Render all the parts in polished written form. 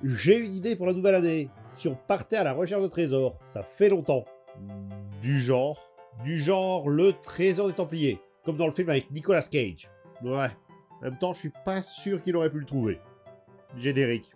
J'ai une idée pour la nouvelle année. Si on partait à la recherche de trésors, ça fait longtemps. Du genre. Du genre le trésor des Templiers. Comme dans le film avec Nicolas Cage. Ouais. En même temps, je suis pas sûr qu'il aurait pu le trouver. Générique.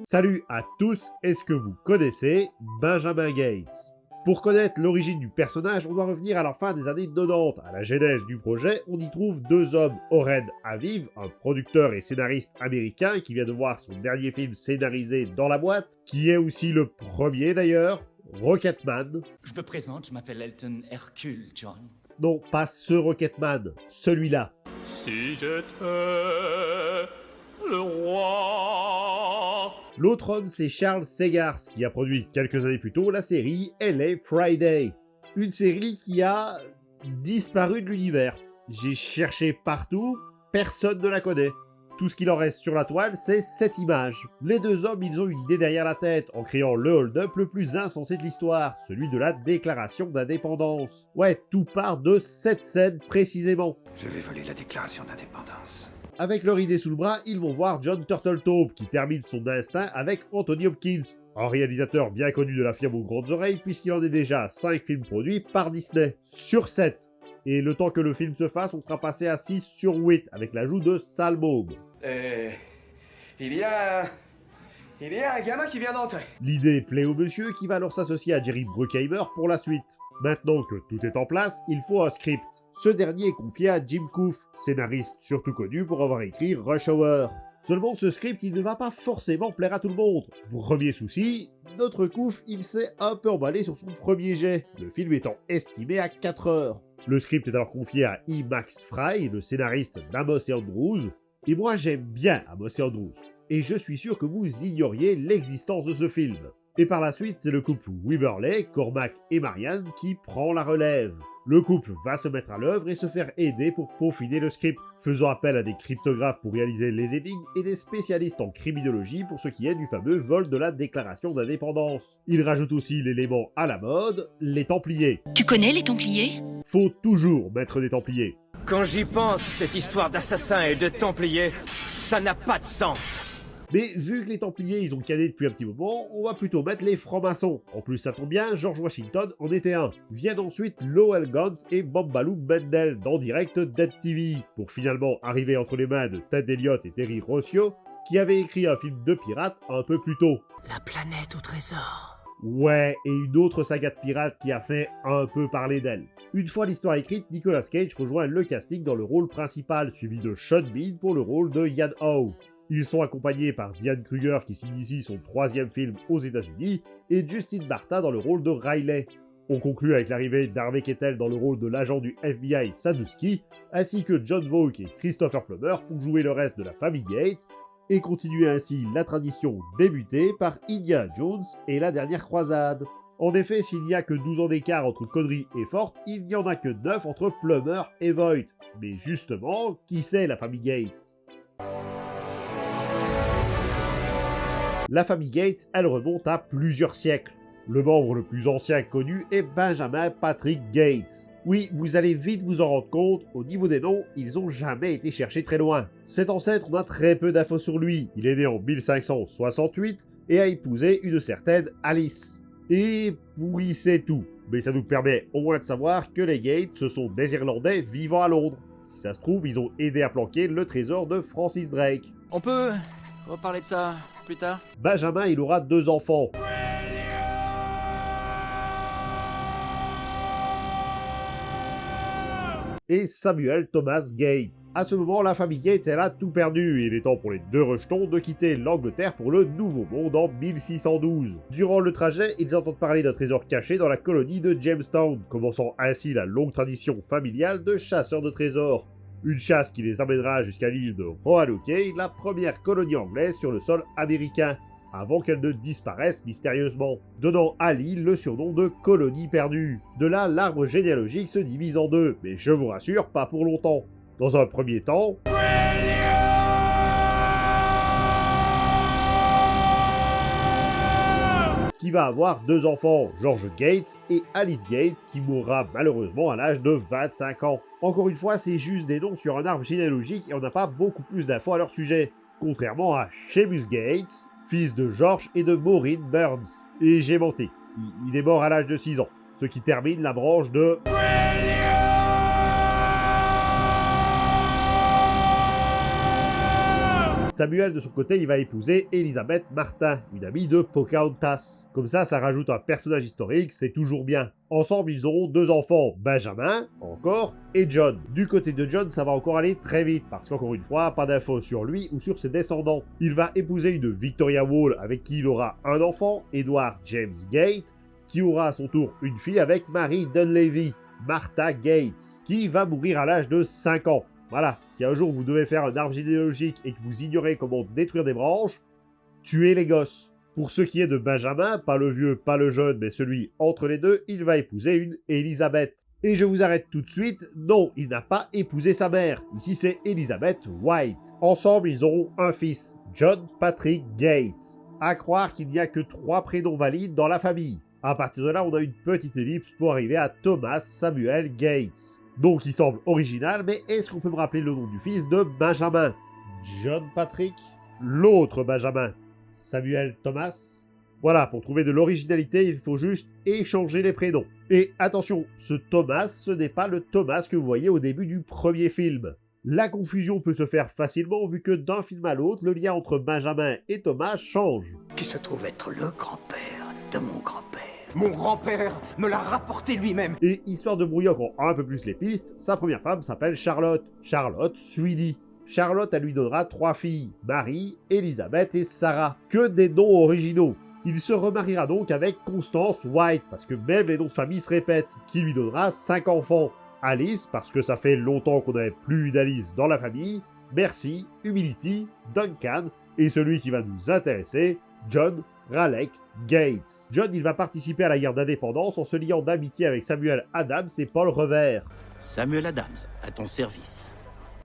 Salut à tous, est-ce que vous connaissez Benjamin Gates? Pour connaître l'origine du personnage, on doit revenir à la fin des années 90. À la genèse du projet, on y trouve deux hommes, Oren Aviv, un producteur et scénariste américain qui vient de voir son dernier film scénarisé dans la boîte, qui est aussi le premier d'ailleurs, Rocketman. Je me présente, je m'appelle Elton Hercule, John. Non, pas ce Rocketman, celui-là. Si j'étais le roi. L'autre homme, c'est Charles Segars, qui a produit quelques années plus tôt la série LA Friday. Une série qui a disparu de l'univers. J'ai cherché partout, personne ne la connaît. Tout ce qu'il en reste sur la toile, c'est cette image. Les deux hommes, ils ont une idée derrière la tête, en créant le hold-up le plus insensé de l'histoire, celui de la déclaration d'indépendance. Ouais, tout part de cette scène précisément. Je vais voler la déclaration d'indépendance. Avec leur idée sous le bras, ils vont voir John Turteltaub, qui termine son instinct avec Anthony Hopkins, un réalisateur bien connu de la firme aux grandes oreilles, puisqu'il en est déjà à 5 films produits par Disney, sur 7. Et le temps que le film se fasse, on sera passé à 6 sur 8, avec l'ajout de Sal Bob. Il y a un gamin qui vient d'entrer. L'idée plaît au monsieur, qui va alors s'associer à Jerry Bruckheimer pour la suite. Maintenant que tout est en place, il faut un script. Ce dernier est confié à Jim Koof, scénariste surtout connu pour avoir écrit Rush Hour. Seulement ce script, il ne va pas forcément plaire à tout le monde. Premier souci, notre Koof, il s'est un peu emballé sur son premier jet, le film étant estimé à 4 heures. Le script est alors confié à E. Max Fry, le scénariste d'Amos et Andrews, et moi j'aime bien Amos et Andrews, et je suis sûr que vous ignoriez l'existence de ce film. Et par la suite, c'est le couple Weberley, Cormac et Marianne qui prend la relève. Le couple va se mettre à l'œuvre et se faire aider pour peaufiner le script, faisant appel à des cryptographes pour réaliser les énigmes et des spécialistes en criminologie pour ce qui est du fameux vol de la déclaration d'indépendance. Il rajoute aussi l'élément à la mode, les Templiers. Tu connais les Templiers? Faut toujours mettre des Templiers. Quand j'y pense, cette histoire d'assassins et de Templiers, ça n'a pas de sens. Mais vu que les Templiers ils ont cané depuis un petit moment, on va plutôt mettre les francs-maçons. En plus ça tombe bien, George Washington en était un. Viennent ensuite Lowell Gans et Bambaloo Bendel dans direct Dead TV, pour finalement arriver entre les mains de Ted Elliott et Terry Rossio, qui avaient écrit un film de pirates un peu plus tôt. La planète au trésor. Ouais, et une autre saga de pirates qui a fait un peu parler d'elle. Une fois l'histoire écrite, Nicolas Cage rejoint le casting dans le rôle principal, suivi de Sean Bean pour le rôle de Ian Howe. Ils sont accompagnés par Diane Kruger qui signe ici son 3e film aux États-Unis et Justin Bartha dans le rôle de Riley. On conclut avec l'arrivée d'Harvey Keitel dans le rôle de l'agent du FBI Sadusky, ainsi que John Voight et Christopher Plummer pour jouer le reste de la famille Gates, et continuer ainsi la tradition débutée par Indiana Jones et la dernière croisade. En effet, s'il n'y a que 12 ans d'écart entre Connery et Ford, il n'y en a que 9 entre Plummer et Voight. Mais justement, qui c'est la famille Gates? La famille Gates, elle remonte à plusieurs siècles. Le membre le plus ancien connu est Benjamin Patrick Gates. Oui, vous allez vite vous en rendre compte, au niveau des noms, ils ont jamais été cherchés très loin. Cet ancêtre, on a très peu d'infos sur lui. Il est né en 1568 et a épousé une certaine Alice. Et oui, c'est tout. Mais ça nous permet au moins de savoir que les Gates, ce sont des Irlandais vivant à Londres. Si ça se trouve, ils ont aidé à planquer le trésor de Francis Drake. On peut reparler de ça plus tard? Benjamin, il aura 2 enfants. Et Samuel Thomas Gate. À ce moment, la famille Gates, elle a tout perdu, et il est temps pour les deux rejetons de quitter l'Angleterre pour le Nouveau Monde en 1612. Durant le trajet, ils entendent parler d'un trésor caché dans la colonie de Jamestown, commençant ainsi la longue tradition familiale de chasseurs de trésors. Une chasse qui les amènera jusqu'à l'île de Roanoke, la première colonie anglaise sur le sol américain, avant qu'elle ne disparaisse mystérieusement, donnant à l'île le surnom de colonie perdue. De là, l'arbre généalogique se divise en deux, mais je vous rassure, pas pour longtemps. Dans un premier temps, qui va avoir 2 enfants, George Gates et Alice Gates, qui mourra malheureusement à l'âge de 25 ans. Encore une fois, c'est juste des noms sur un arbre généalogique et on n'a pas beaucoup plus d'infos à leur sujet. Contrairement à Seamus Gates, fils de George et de Maureen Burns. Et j'ai menti, il est mort à l'âge de 6 ans, ce qui termine la branche de... Samuel, de son côté, il va épouser Elizabeth Martin, une amie de Pocahontas. Comme ça rajoute un personnage historique, c'est toujours bien. Ensemble, ils auront 2 enfants, Benjamin, encore, et John. Du côté de John, ça va encore aller très vite, parce qu'encore une fois, pas d'infos sur lui ou sur ses descendants. Il va épouser une Victoria Wall avec qui il aura un enfant, Edward James Gate, qui aura à son tour une fille avec Mary Dunleavy, Martha Gates, qui va mourir à l'âge de 5 ans. Voilà, si un jour vous devez faire un arbre généalogique et que vous ignorez comment détruire des branches, tuez les gosses. Pour ce qui est de Benjamin, pas le vieux, pas le jeune, mais celui entre les deux, il va épouser une Elizabeth. Et je vous arrête tout de suite, non, il n'a pas épousé sa mère. Ici c'est Elizabeth White. Ensemble, ils auront un fils, John Patrick Gates. À croire qu'il n'y a que 3 prénoms valides dans la famille. À partir de là, on a une petite ellipse pour arriver à Thomas Samuel Gates. Donc il semble original, mais est-ce qu'on peut me rappeler le nom du fils de Benjamin? John Patrick? L'autre Benjamin? Samuel Thomas? Voilà, pour trouver de l'originalité, il faut juste échanger les prénoms. Et attention, ce Thomas, ce n'est pas le Thomas que vous voyez au début du premier film. La confusion peut se faire facilement vu que d'un film à l'autre, le lien entre Benjamin et Thomas change. Qui se trouve être le grand-père de mon grand-père. Mon grand-père me l'a rapporté lui-même. Et histoire de brouiller encore un peu plus les pistes, sa première femme s'appelle Charlotte. Charlotte Sweeney. Charlotte, elle lui donnera 3 filles, Marie, Elizabeth et Sarah. Que des noms originaux. Il se remariera donc avec Constance White, parce que même les noms de famille se répètent, qui lui donnera 5 enfants. Alice, parce que ça fait longtemps qu'on n'avait plus d'Alice dans la famille, Mercy, Humility, Duncan, et celui qui va nous intéresser, John Raleigh Gates. John, il va participer à la guerre d'indépendance en se liant d'amitié avec Samuel Adams et Paul Revere. Samuel Adams, à ton service.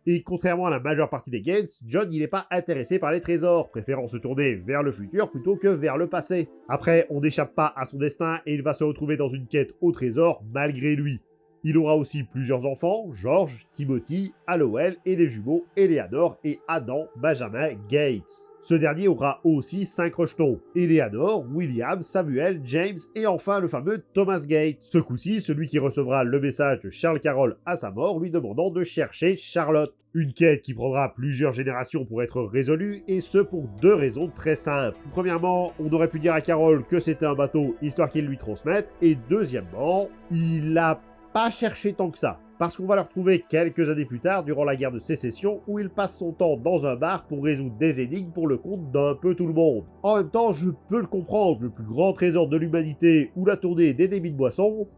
Et contrairement à la majeure partie des Gates, John il n'est pas intéressé par les trésors, préférant se tourner vers le futur plutôt que vers le passé. Après, on n'échappe pas à son destin et il va se retrouver dans une quête au trésor malgré lui. Il aura aussi plusieurs enfants, George, Timothy, Hallowell et les jumeaux Eleanor et Adam Benjamin Gates. Ce dernier aura aussi 5 rejetons, Eleanor, William, Samuel, James et enfin le fameux Thomas Gates. Ce coup-ci, celui qui recevra le message de Charles Carroll à sa mort lui demandant de chercher Charlotte. Une quête qui prendra plusieurs générations pour être résolue, et ce pour 2 raisons très simples. Premièrement, on aurait pu dire à Carroll que c'était un bateau histoire qu'il lui transmette, et deuxièmement, il a pas cherché tant que ça, parce qu'on va le retrouver quelques années plus tard durant la guerre de sécession où il passe son temps dans un bar pour résoudre des énigmes pour le compte d'un peu tout le monde. En même temps, je peux le comprendre, le plus grand trésor de l'humanité ou la tournée des débits de boissons,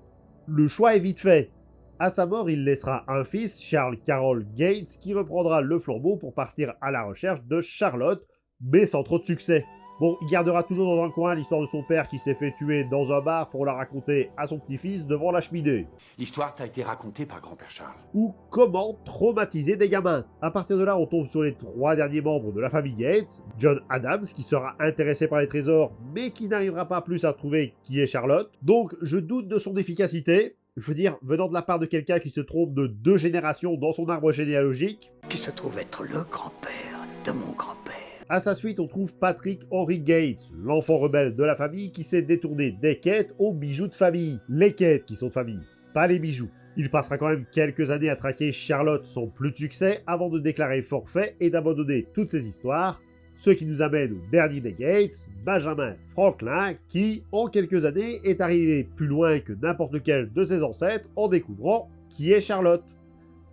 le choix est vite fait. À sa mort, il laissera un fils, Charles Carroll Gates, qui reprendra le flambeau pour partir à la recherche de Charlotte, mais sans trop de succès. Bon, il gardera toujours dans un coin l'histoire de son père qui s'est fait tuer dans un bar pour la raconter à son petit-fils devant la cheminée. L'histoire t'a été racontée par grand-père Charles. Ou comment traumatiser des gamins. À partir de là, on tombe sur les 3 derniers membres de la famille Gates. John Adams, qui sera intéressé par les trésors, mais qui n'arrivera pas plus à trouver qui est Charlotte. Donc, je doute de son efficacité. Je veux dire, venant de la part de quelqu'un qui se trompe de 2 générations dans son arbre généalogique. Qui se trouve être le grand-père de mon grand-père. À sa suite, on trouve Patrick Henry Gates, l'enfant rebelle de la famille qui s'est détourné des quêtes aux bijoux de famille. Les quêtes qui sont de famille, pas les bijoux. Il passera quand même quelques années à traquer Charlotte sans plus de succès avant de déclarer forfait et d'abandonner toutes ces histoires, ce qui nous amène au dernier des Gates, Benjamin Franklin, qui, en quelques années, est arrivé plus loin que n'importe lequel de ses ancêtres en découvrant qui est Charlotte.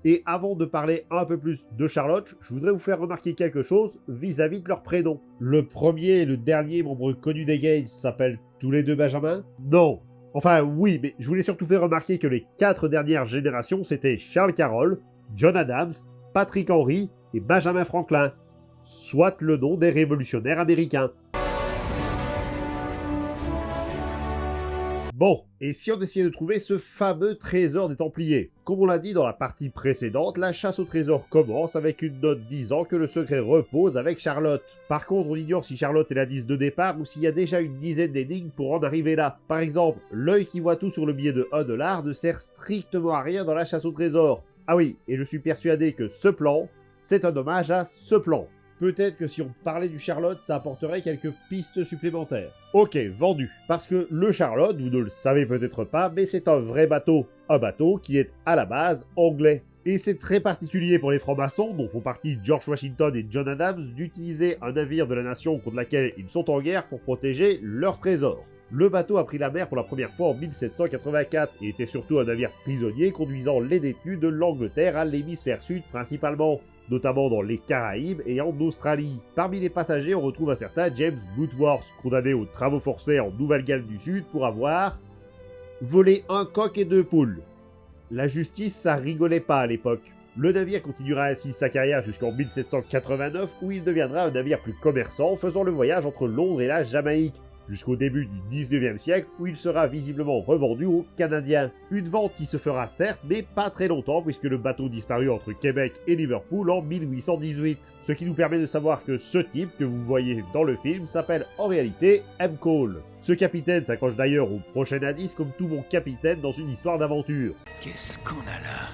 Et avant de parler un peu plus de Charlotte, je voudrais vous faire remarquer quelque chose vis-à-vis de leurs prénoms. Le premier et le dernier membre connu des Gates s'appellent tous les 2 Benjamin? Non. Enfin oui, mais je voulais surtout faire remarquer que les 4 dernières générations c'était Charles Carroll, John Adams, Patrick Henry et Benjamin Franklin, soit le nom des révolutionnaires américains. Bon, et si on essayait de trouver ce fameux trésor des Templiers? Comme on l'a dit dans la partie précédente, la chasse au trésor commence avec une note disant que le secret repose avec Charlotte. Par contre, on ignore si Charlotte est l'indice de départ ou s'il y a déjà une dizaine d'énigmes pour en arriver là. Par exemple, l'œil qui voit tout sur le billet de $1 ne sert strictement à rien dans la chasse au trésor. Ah oui, et je suis persuadé que ce plan, c'est un hommage à ce plan. Peut-être que si on parlait du Charlotte, ça apporterait quelques pistes supplémentaires. Ok, vendu. Parce que le Charlotte, vous ne le savez peut-être pas, mais c'est un vrai bateau. Un bateau qui est à la base anglais. Et c'est très particulier pour les francs-maçons, dont font partie George Washington et John Adams, d'utiliser un navire de la nation contre laquelle ils sont en guerre pour protéger leur trésor. Le bateau a pris la mer pour la première fois en 1784 et était surtout un navire prisonnier conduisant les détenus de l'Angleterre à l'hémisphère sud principalement, notamment dans les Caraïbes et en Australie. Parmi les passagers, on retrouve un certain James Boutworth, condamné aux travaux forcés en Nouvelle-Galles du Sud pour avoir volé un coq et 2 poules. La justice, ça rigolait pas à l'époque. Le navire continuera ainsi sa carrière jusqu'en 1789 où il deviendra un navire plus commerçant, faisant le voyage entre Londres et la Jamaïque, jusqu'au début du 19e siècle où il sera visiblement revendu aux Canadiens. Une vente qui se fera certes, mais pas très longtemps puisque le bateau disparut entre Québec et Liverpool en 1818. Ce qui nous permet de savoir que ce type que vous voyez dans le film s'appelle en réalité M. Cole. Ce capitaine s'accroche d'ailleurs au prochain indice comme tout bon capitaine dans une histoire d'aventure. Qu'est-ce qu'on a là?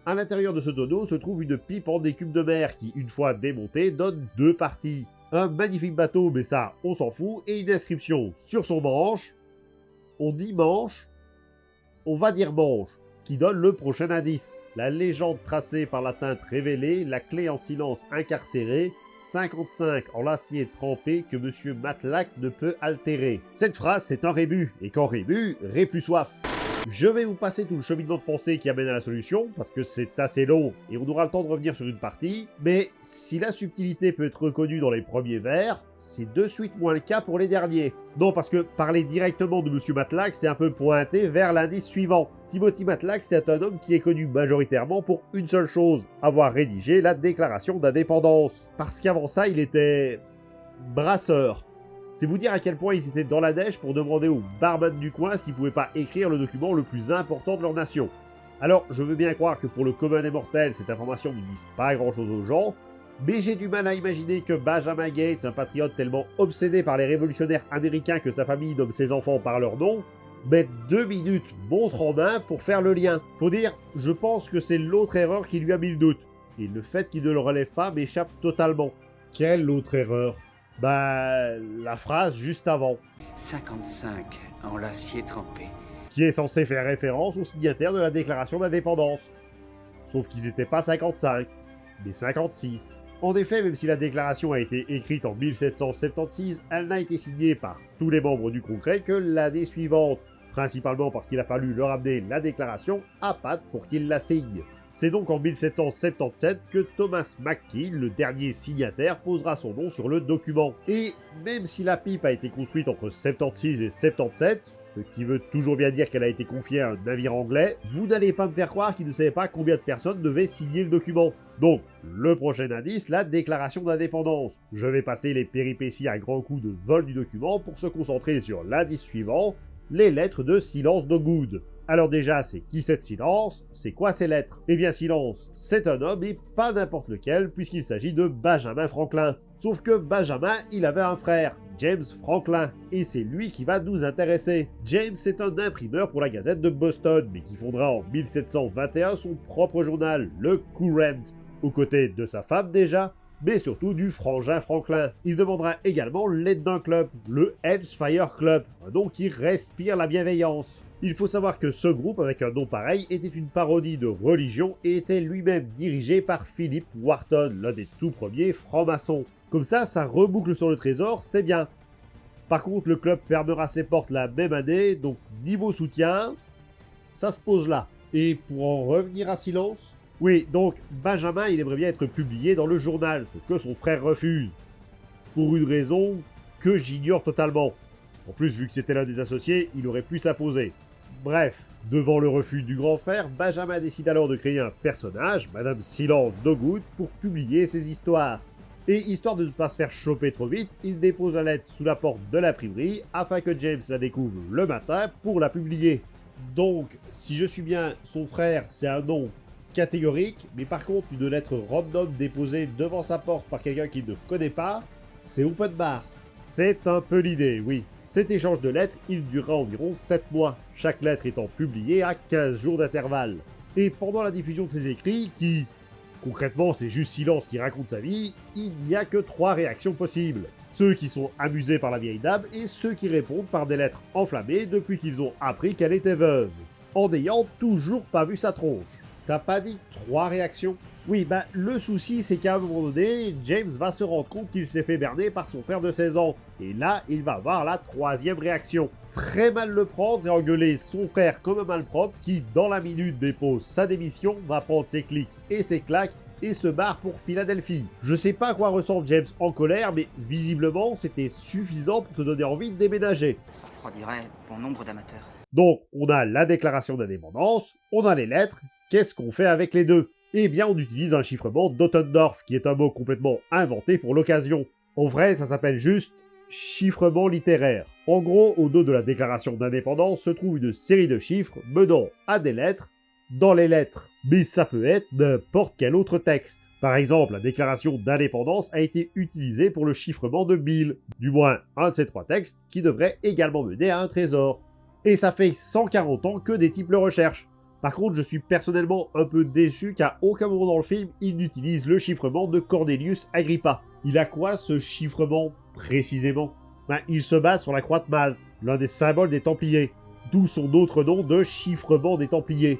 À l'intérieur de ce tonneau se trouve une pipe en écume de mer qui, une fois démontée, donne 2 parties. Un magnifique bateau, mais ça, on s'en fout, et une inscription sur son manche. On dit manche, on va dire manche, qui donne le prochain indice. La légende tracée par la teinte révélée, la clé en silence incarcérée, 55 en l'acier trempé que Monsieur Matlack ne peut altérer. Cette phrase, c'est un rébut, et quand rébut, ré plus soif. Je vais vous passer tout le cheminement de pensée qui amène à la solution, parce que c'est assez long et on aura le temps de revenir sur une partie, mais si la subtilité peut être reconnue dans les premiers vers, c'est de suite moins le cas pour les derniers. Non, parce que parler directement de Monsieur Matlack, c'est un peu pointer vers l'indice suivant. Timothy Matlack, c'est un homme qui est connu majoritairement pour une seule chose, avoir rédigé la déclaration d'indépendance. Parce qu'avant ça, il était brasseur. C'est vous dire à quel point ils étaient dans la dèche pour demander aux barman du coin s'ils pouvaient pas écrire le document le plus important de leur nation. Alors, je veux bien croire que pour le commun des mortels, cette information ne dise pas grand chose aux gens, mais j'ai du mal à imaginer que Benjamin Gates, un patriote tellement obsédé par les révolutionnaires américains que sa famille nomme ses enfants par leur nom, mette 2 minutes montre en main pour faire le lien. Faut dire, je pense que c'est l'autre erreur qui lui a mis le doute, et le fait qu'il ne le relève pas m'échappe totalement. Quelle autre erreur ? Bah, la phrase juste avant. 55 en l'acier trempé. Qui est censé faire référence aux signataires de la déclaration d'indépendance. Sauf qu'ils n'étaient pas 55, mais 56. En effet, même si la déclaration a été écrite en 1776, elle n'a été signée par tous les membres du Congrès que l'année suivante, principalement parce qu'il a fallu leur amener la déclaration à Pat pour qu'ils la signent. C'est donc en 1777 que Thomas McKean, le dernier signataire, posera son nom sur le document. Et même si la pipe a été construite entre 76 et 77, ce qui veut toujours bien dire qu'elle a été confiée à un navire anglais, vous n'allez pas me faire croire qu'il ne savait pas combien de personnes devaient signer le document. Donc, le prochain indice, la déclaration d'indépendance. Je vais passer les péripéties à grands coups de vol du document pour se concentrer sur l'indice suivant, les lettres de Silence Dogood. Alors déjà, c'est qui cette Silence? C'est quoi ces lettres? Eh bien Silence, c'est un homme et pas n'importe lequel puisqu'il s'agit de Benjamin Franklin. Sauf que Benjamin, il avait un frère, James Franklin, et c'est lui qui va nous intéresser. James est un imprimeur pour la Gazette de Boston, mais qui fondera en 1721 son propre journal, le Courant, aux côtés de sa femme déjà, mais surtout du frangin Franklin. Il demandera également l'aide d'un club, le Hell's Fire Club, un nom qui respire la bienveillance. Il faut savoir que ce groupe, avec un nom pareil, était une parodie de religion et était lui-même dirigé par Philip Wharton, l'un des tout premiers francs-maçons. Comme ça reboucle sur le trésor, c'est bien. Par contre, le club fermera ses portes la même année, donc niveau soutien, ça se pose là. Et pour en revenir à Silence, oui, donc Benjamin, il aimerait bien être publié dans le journal, sauf que son frère refuse. Pour une raison que j'ignore totalement. En plus, vu que c'était l'un des associés, il aurait pu s'imposer. Bref, devant le refus du grand frère, Benjamin décide alors de créer un personnage, Madame Silence Dogood, pour publier ses histoires. Et histoire de ne pas se faire choper trop vite, il dépose la lettre sous la porte de l'imprimerie afin que James la découvre le matin pour la publier. Donc, si je suis bien, son frère, c'est un nom catégorique, mais par contre, une lettre random déposée devant sa porte par quelqu'un qu'il ne connaît pas, c'est open bar. C'est un peu l'idée, oui. Cet échange de lettres, il durera environ 7 mois, chaque lettre étant publiée à 15 jours d'intervalle. Et pendant la diffusion de ses écrits, qui, concrètement, c'est juste Silence qui raconte sa vie, il n'y a que 3 réactions possibles. Ceux qui sont amusés par la vieille dame et ceux qui répondent par des lettres enflammées depuis qu'ils ont appris qu'elle était veuve, en n'ayant toujours pas vu sa tronche. T'as pas dit 3 réactions? Oui, bah le souci c'est qu'à un moment donné, James va se rendre compte qu'il s'est fait berner par son frère de 16 ans. Et là, il va avoir la 3e réaction. Très mal le prendre et engueuler son frère comme un malpropre qui, dans la minute, dépose sa démission, va prendre ses clics et ses claques et se barre pour Philadelphie. Je sais pas à quoi ressemble James en colère, mais visiblement c'était suffisant pour te donner envie de déménager. Ça refroidirait bon nombre d'amateurs. Donc, on a la déclaration d'indépendance, on a les lettres, qu'est-ce qu'on fait avec les deux? Eh bien, on utilise un chiffrement d'Ottendorf, qui est un mot complètement inventé pour l'occasion. En vrai, ça s'appelle juste chiffrement littéraire. En gros, au dos de la déclaration d'indépendance se trouve une série de chiffres menant à des lettres dans les lettres. Mais ça peut être n'importe quel autre texte. Par exemple, la déclaration d'indépendance a été utilisée pour le chiffrement de Bill. Du moins, un de ces 3 textes qui devrait également mener à un trésor. Et ça fait 140 ans que des types le recherchent. Par contre, je suis personnellement un peu déçu qu'à aucun moment dans le film, il n'utilise le chiffrement de Cornelius Agrippa. Il a quoi ce chiffrement précisément? Il se base sur la croix de Malte, l'un des symboles des Templiers, d'où son autre nom de chiffrement des Templiers.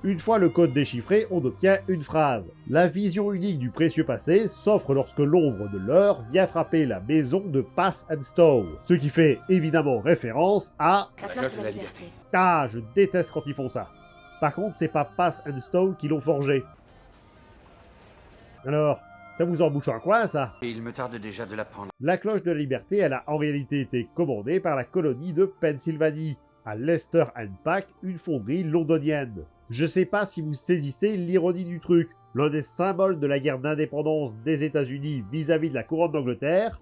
Une fois le code déchiffré, on obtient une phrase. La vision unique du précieux passé s'offre lorsque l'ombre de l'heure vient frapper la maison de Pass and Stow. Ce qui fait évidemment référence à... La cloche de la liberté. Ah, je déteste quand ils font ça. Par contre, c'est pas Pass and Stow qui l'ont forgé. Alors, ça vous embouche un coin, ça? Et il me tarde déjà de l'apprendre. La cloche de la liberté, elle a en réalité été commandée par la colonie de Pennsylvanie, à Leicester and Pack, une fonderie londonienne. Je sais pas si vous saisissez l'ironie du truc. L'un des symboles de la guerre d'indépendance des États-Unis vis-à-vis de la couronne d'Angleterre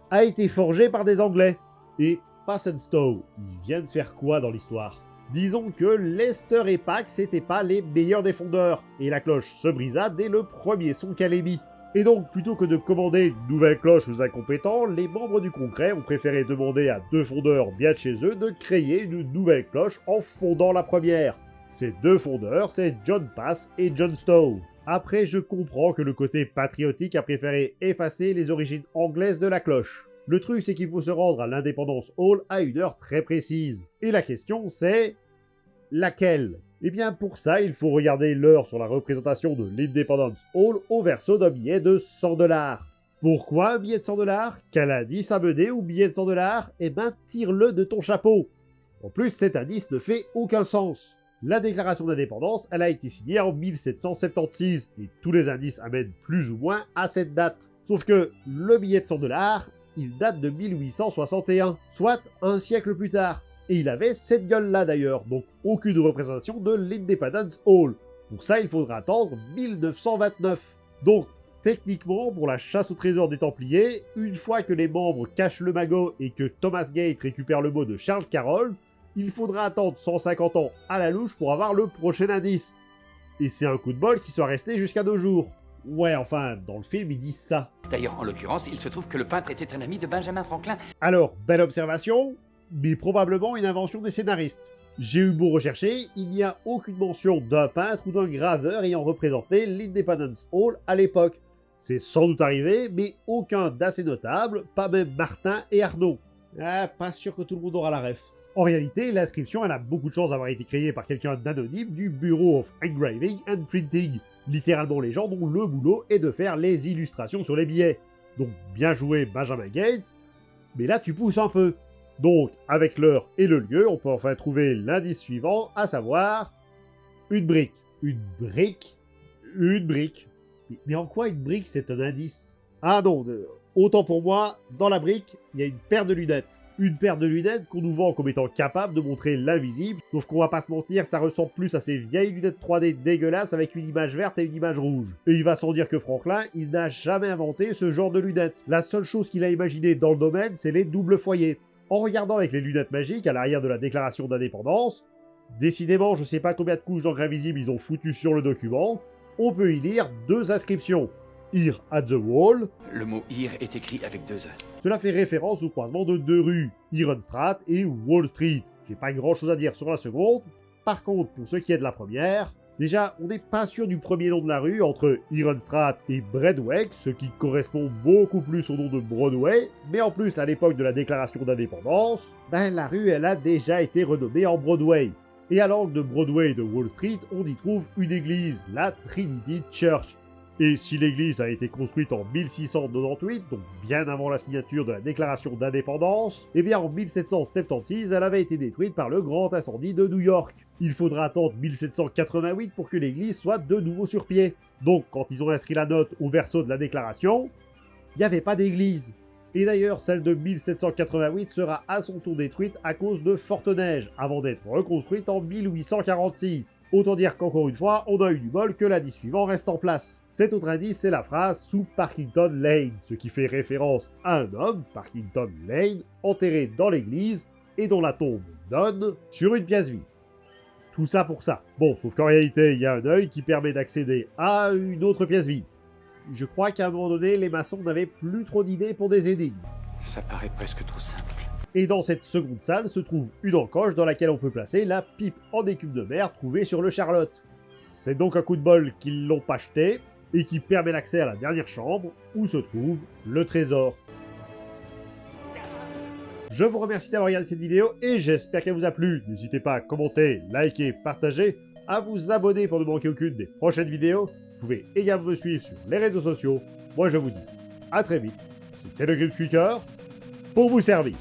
a été forgé par des Anglais. Et Pass and Stow, ils viennent faire quoi dans l'histoire? Disons que Leicester et Pack, c'était pas les meilleurs des fondeurs, et la cloche se brisa dès le premier son qu'elle émit. Et donc, plutôt que de commander une nouvelle cloche aux incompétents, les membres du Congrès ont préféré demander à 2 fondeurs bien de chez eux de créer une nouvelle cloche en fondant la première. Ces 2 fondeurs, c'est John Pass et John Stow. Après, je comprends que le côté patriotique a préféré effacer les origines anglaises de la cloche. Le truc, c'est qu'il faut se rendre à l'Independence Hall à une heure très précise. Et la question, c'est... laquelle? Eh bien, pour ça, il faut regarder l'heure sur la représentation de l'Independence Hall au verso d'un billet de 100 $. Pourquoi un billet de 100 $? Quel indice à mener ou billet de 100 $? Eh ben, tire-le de ton chapeau. En plus, cet indice ne fait aucun sens. La déclaration d'indépendance, elle a été signée en 1776, et tous les indices amènent plus ou moins à cette date. Sauf que le billet de 100 $, il date de 1861, soit un siècle plus tard. Et il avait cette gueule-là d'ailleurs, donc aucune représentation de l'Independence Hall. Pour ça, il faudra attendre 1929. Donc, techniquement, pour la chasse au trésor des Templiers, une fois que les membres cachent le magot et que Thomas Gate récupère le mot de Charles Carroll, il faudra attendre 150 ans à la louche pour avoir le prochain indice. Et c'est un coup de bol qui soit resté jusqu'à nos jours. Ouais, enfin, dans le film, ils disent ça. D'ailleurs, en l'occurrence, il se trouve que le peintre était un ami de Benjamin Franklin. Alors, belle observation, mais probablement une invention des scénaristes. J'ai eu beau rechercher, il n'y a aucune mention d'un peintre ou d'un graveur ayant représenté l'Independence Hall à l'époque. C'est sans doute arrivé, mais aucun d'assez notable, pas même Martin et Arnaud. Ah, pas sûr que tout le monde aura la ref. En réalité, l'inscription elle a beaucoup de chances d'avoir été créée par quelqu'un d'anonyme du Bureau of Engraving and Printing, littéralement les gens dont le boulot est de faire les illustrations sur les billets. Donc bien joué Benjamin Gates, mais là tu pousses un peu. Donc, avec l'heure et le lieu, on peut enfin trouver l'indice suivant, à savoir... une brique. Une brique? Une brique. Mais en quoi une brique c'est un indice? Ah non, autant pour moi, dans la brique, il y a une paire de lunettes. Une paire de lunettes qu'on nous vend comme étant capable de montrer l'invisible, sauf qu'on va pas se mentir, ça ressemble plus à ces vieilles lunettes 3D dégueulasses avec une image verte et une image rouge. Et il va sans dire que Franklin, il n'a jamais inventé ce genre de lunettes. La seule chose qu'il a imaginé dans le domaine, c'est les doubles foyers. En regardant avec les lunettes magiques à l'arrière de la déclaration d'indépendance, décidément, je sais pas combien de couches d'encre invisible ils ont foutu sur le document, on peut y lire 2 inscriptions. Here at the Wall. Le mot here est écrit avec 2 E. Cela fait référence au croisement de 2 rues, Ironstrat et Wall Street. J'ai pas grand chose à dire sur la seconde. Par contre, pour ce qui est de la première, déjà, on n'est pas sûr du premier nom de la rue entre Ironstrat et Broadway, ce qui correspond beaucoup plus au nom de Broadway, mais en plus, à l'époque de la déclaration d'indépendance, la rue, elle a déjà été renommée en Broadway. Et à l'angle de Broadway et de Wall Street, on y trouve une église, la Trinity Church. Et si l'église a été construite en 1698, donc bien avant la signature de la déclaration d'indépendance, eh bien en 1776, elle avait été détruite par le grand incendie de New York. Il faudra attendre 1788 pour que l'église soit de nouveau sur pied. Donc quand ils ont inscrit la note au verso de la déclaration, il n'y avait pas d'église. Et d'ailleurs, celle de 1788 sera à son tour détruite à cause de forte neige, avant d'être reconstruite en 1846. Autant dire qu'encore une fois, on a eu du bol que l'indice suivant reste en place. Cet autre indice, c'est la phrase « sous Parkington Lane », ce qui fait référence à un homme, Parkington Lane, enterré dans l'église et dont la tombe donne sur une pièce vide. Tout ça pour ça. Bon, sauf qu'en réalité, il y a un œil qui permet d'accéder à une autre pièce vide. Je crois qu'à un moment donné, les maçons n'avaient plus trop d'idées pour des énigmes. Ça paraît presque trop simple. Et dans cette seconde salle se trouve une encoche dans laquelle on peut placer la pipe en écume de mer trouvée sur le Charlotte. C'est donc un coup de bol qu'ils l'ont pas jeté et qui permet l'accès à la dernière chambre où se trouve le trésor. Je vous remercie d'avoir regardé cette vidéo et j'espère qu'elle vous a plu. N'hésitez pas à commenter, liker, partager, à vous abonner pour ne manquer aucune des prochaines vidéos. Vous pouvez également me suivre sur les réseaux sociaux. Moi je vous dis à très vite. C'était le Grim Squeaker pour vous servir.